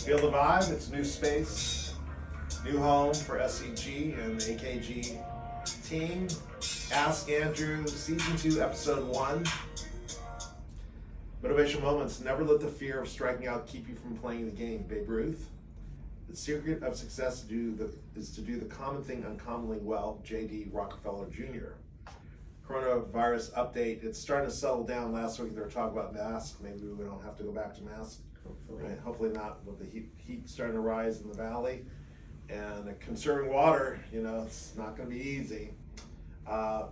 Feel the vibe. It's new space, new home for SEG and the AKG team. Ask Andrew, Season 2, Episode 1. Motivation moments. Never let the fear of striking out keep you from playing the game. Babe Ruth. The secret of success is to do the common thing uncommonly well. J.D. Rockefeller Jr. Coronavirus update. It's starting to settle down. Last week they were talking about masks. Maybe we don't have to go back to masks. Hopefully. Right? Hopefully not, with the heat starting to rise in the valley. And conserving water, it's not going to be easy.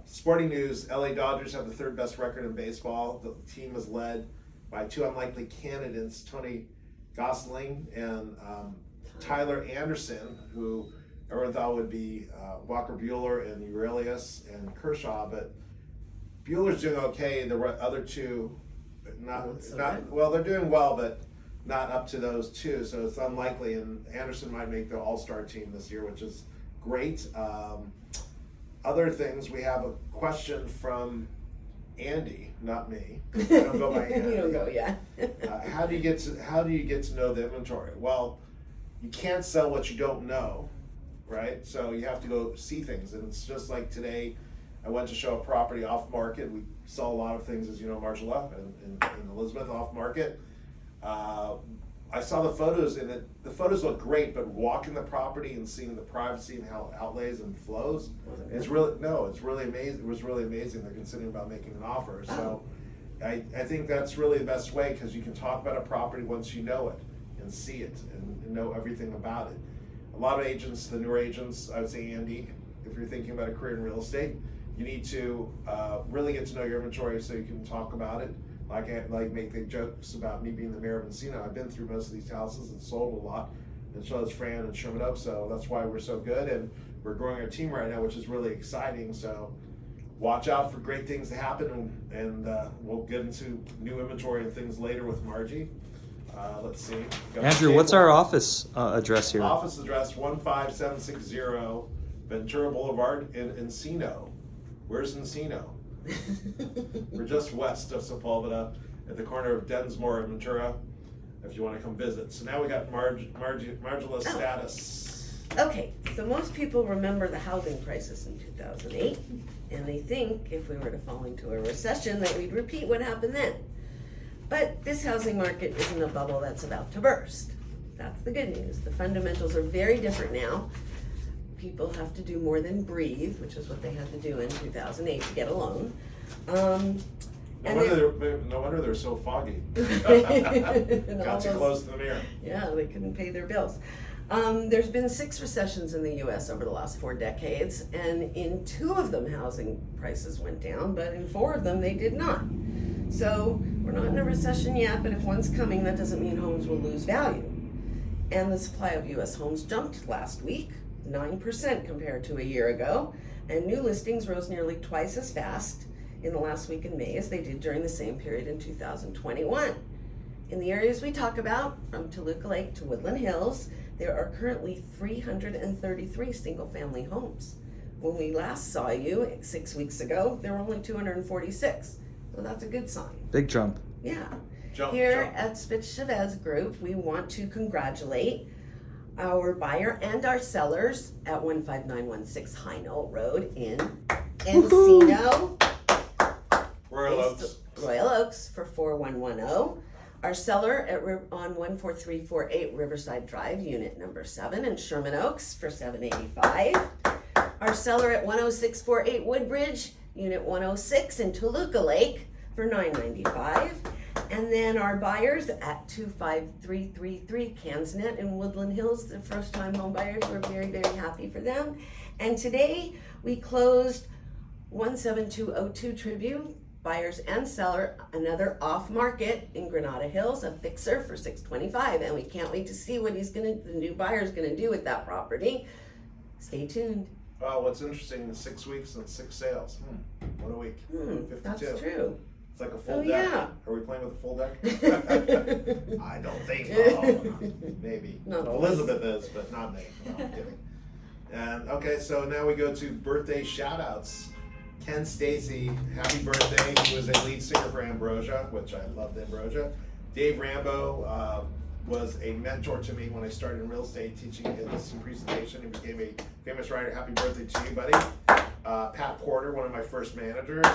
Sporting news, LA Dodgers have the third best record in baseball. The team is led by two unlikely candidates, Tony Gosling and Tyler Anderson, who everyone thought would be Walker Buehler and Aurelius and Kershaw, but Buehler's doing okay. The other two, they're doing well, but not up to those two, so it's unlikely, and Anderson might make the all-star team this year, which is great. Other things, we have a question from Andy, not me. I don't go by Andy. You don't go, yeah. How do you get to know the inventory? Well, you can't sell what you don't know, right? So you have to go see things, and it's just like today. I went to show a property off market. We saw a lot of things, as you know, Margella and Elizabeth off market. I saw the photos, and the photos look great, but walking the property and seeing the privacy and how it outlays and flows, it's really amazing. It was really amazing. They're considering about making an offer. So I think that's really the best way, because you can talk about a property once you know it and see it and know everything about it. A lot of agents, the newer agents, I would say, Andy, if you're thinking about a career in real estate, you need to really get to know your inventory so you can talk about it. Like make the jokes about me being the mayor of Encino. I've been through most of these houses and sold a lot, and so has Fran and Sherman Oaks. So that's why we're so good, and we're growing our team right now, which is really exciting. So watch out for great things to happen, and we'll get into new inventory and things later with Margie. Let's see. Andrew, what's our office address here? Office address 15760 Ventura Boulevard in Encino. Where's Encino? We're just west of Sepulveda at the corner of Densmore and Ventura, if you want to come visit. So now we got Margiela's status. Okay, so most people remember the housing crisis in 2008, and they think if we were to fall into a recession that we'd repeat what happened then. But this housing market isn't a bubble that's about to burst. That's the good news. The fundamentals are very different now. People have to do more than breathe, which is what they had to do in 2008 to get a loan. No wonder they're so foggy. Got too close to the mirror. Yeah, they couldn't pay their bills. There's been 6 recessions in the U.S. over the last 4 decades, and in 2 of them housing prices went down, but in 4 of them they did not. So we're not in a recession yet, but if one's coming, that doesn't mean homes will lose value. And the supply of U.S. homes jumped last week, 9% compared to a year ago, and new listings rose nearly twice as fast in the last week in May as they did during the same period in 2021. In the areas we talk about, from Toluca Lake to Woodland Hills, there are currently 333 single-family homes. When we last saw you 6 weeks ago, there were only 246, so that's a good sign. Big jump. Yeah. Jump. At Spitz Chavez Group, we want to congratulate our buyer and our sellers at 15916 High Knoll Road in Encino, Royal Oaks for 4110. Our seller on 14348 Riverside Drive, unit number 7 in Sherman Oaks for 785. Our seller at 10648 Woodbridge, unit 106 in Toluca Lake for 995. And then our buyers at 25333 Kansnet in Woodland Hills, the first time home buyers, we're very, very happy for them. And today we closed 17202 Tribune, buyers and seller, another off market in Granada Hills, a fixer for 625. And we can't wait to see what the new buyer's gonna do with that property. Stay tuned. Well, what's interesting is 6 weeks and 6 sales. What a week. 52. That's true. It's like a full deck. Yeah. Are we playing with a full deck? I don't think so. Maybe. Not always. Elizabeth is, but not me. No, I'm kidding. And okay, so now we go to birthday shout outs. Ken Stacy, happy birthday. He was a lead singer for Ambrosia, which I loved Ambrosia. Dave Rambo, was a mentor to me when I started in real estate, teaching a listing presentation. He became a famous writer. Happy birthday to you, buddy. Pat Porter, one of my first managers.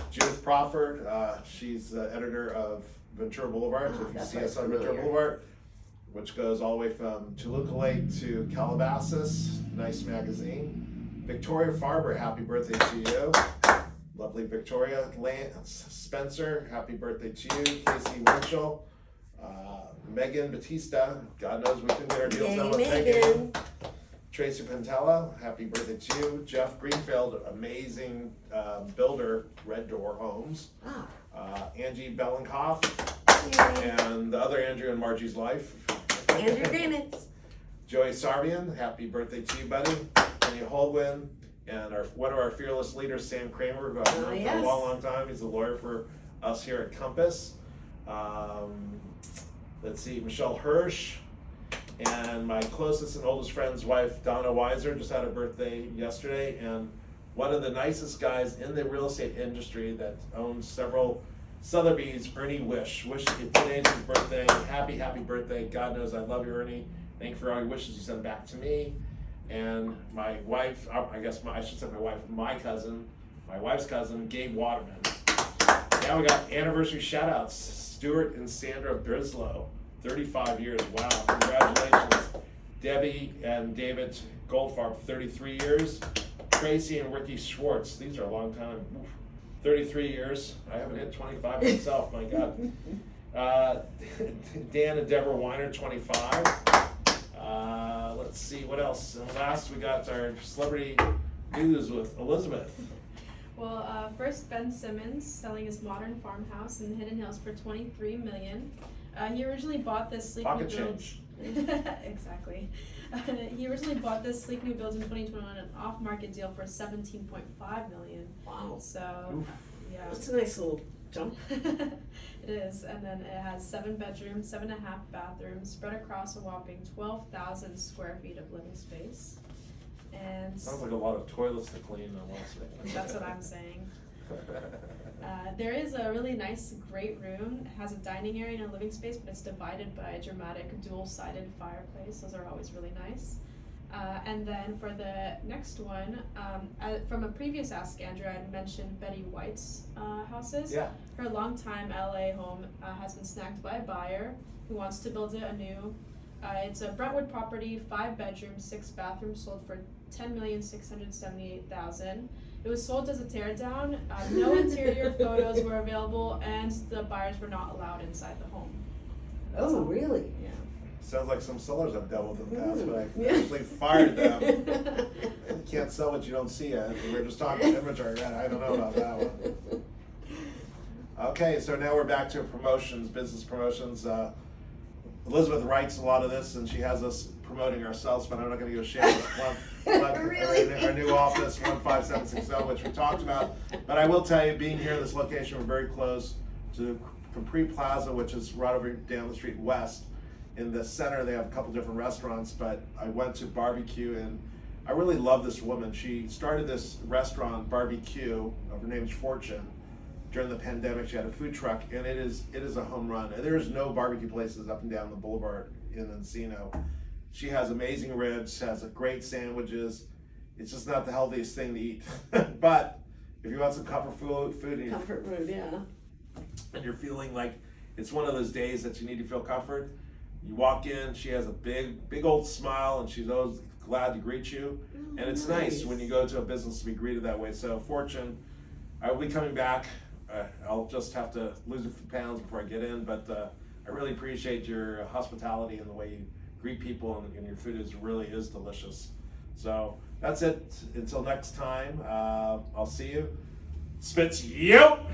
Judith Crawford, she's the editor of Ventura Boulevard. So if you see us on Ventura Boulevard, which goes all the way from Toluca Lake to Calabasas, nice magazine. Victoria Farber, happy birthday to you. Lovely Victoria. Lance Spencer, happy birthday to you. Casey Winchell. Megan Batista, God knows we can get our deals done with Megan. Tracy Pantella, happy birthday to you. Jeff Greenfield, amazing builder, Red Door Homes. Angie Bellenkoff, and the other Andrew in Margie's life. Andrew Granitz. Joey Sarbian, happy birthday to you, buddy. Kenny Holguin, and one of our fearless leaders, Sam Kramer, who I've known for a long time. He's a lawyer for us here at Compass. Let's see, Michelle Hirsch, and my closest and oldest friend's wife, Donna Weiser, just had a birthday yesterday, and one of the nicest guys in the real estate industry that owns several Sotheby's, Ernie Wish. Today's his birthday. Happy birthday. God knows I love you, Ernie. Thank you for all your wishes you sent back to me. And my wife, I should say my cousin, my wife's cousin, Gabe Waterman. Now we got anniversary shout outs. Stuart and Sandra Brislow, 35 years. Wow, congratulations. Debbie and David Goldfarb, 33 years. Tracy and Ricky Schwartz, these are a long time. 33 years. I haven't hit 25 myself, my God. Dan and Deborah Weiner, 25. Let's see, what else? And last, we got our celebrity news with Elizabeth. Well, first Ben Simmons selling his modern farmhouse in the Hidden Hills for $23 million. He originally bought this sleek Pocket new build. change. Exactly. He originally bought this sleek new build in 2021, an off-market deal for $17.5 million. Wow. So, yeah. That's a nice little jump. It is, and then it has 7 bedrooms, 7.5 bathrooms, spread across a whopping 12,000 square feet of living space. And Sounds like a lot of toilets to clean. that's what I'm saying. There is a really nice, great room. It has a dining area and a living space, but it's divided by a dramatic dual-sided fireplace. Those are always really nice. And then for the next one, from a previous Ask Andrew, I had mentioned Betty White's houses. Yeah. Her longtime LA home has been snagged by a buyer who wants to build it anew. It's a Brentwood property, 5 bedrooms, 6 bathrooms, sold for $10,678,000. It was sold as a teardown. No interior photos were available, and the buyers were not allowed inside the home. Oh, really? Yeah. Sounds like some sellers I've dealt with in the past, but I Yeah. actually fired them. You can't sell what you don't see yet. We were just talking inventory. I don't know about that one. Okay, so now we're back to promotions, business promotions. Elizabeth writes a lot of this, and she has us promoting ourselves, but I'm not going to go share Really? our new office, 15760, which we talked about. But I will tell you, being here in this location, we're very close to Capri Plaza, which is right over down the street west. In the center, they have a couple different restaurants, but I went to barbecue, and I really love this woman. She started this restaurant, Barbecue, her name's Fortune. During the pandemic, she had a food truck, and it is a home run. And there is no barbecue places up and down the boulevard in Encino. She has amazing ribs, has great sandwiches. It's just not the healthiest thing to eat. But if you want some comfort food Comfort food, yeah. and you're feeling like it's one of those days that you need to feel comfort, you walk in, she has a big old smile, and she's always glad to greet you. Oh, And it's nice when you go to a business to be greeted that way. So Fortune, I will be coming back. I'll just have to lose a few pounds before I get in, but I really appreciate your hospitality and the way you greet people, and your food really is delicious. So that's it. Until next time, I'll see you. Spitz, yep!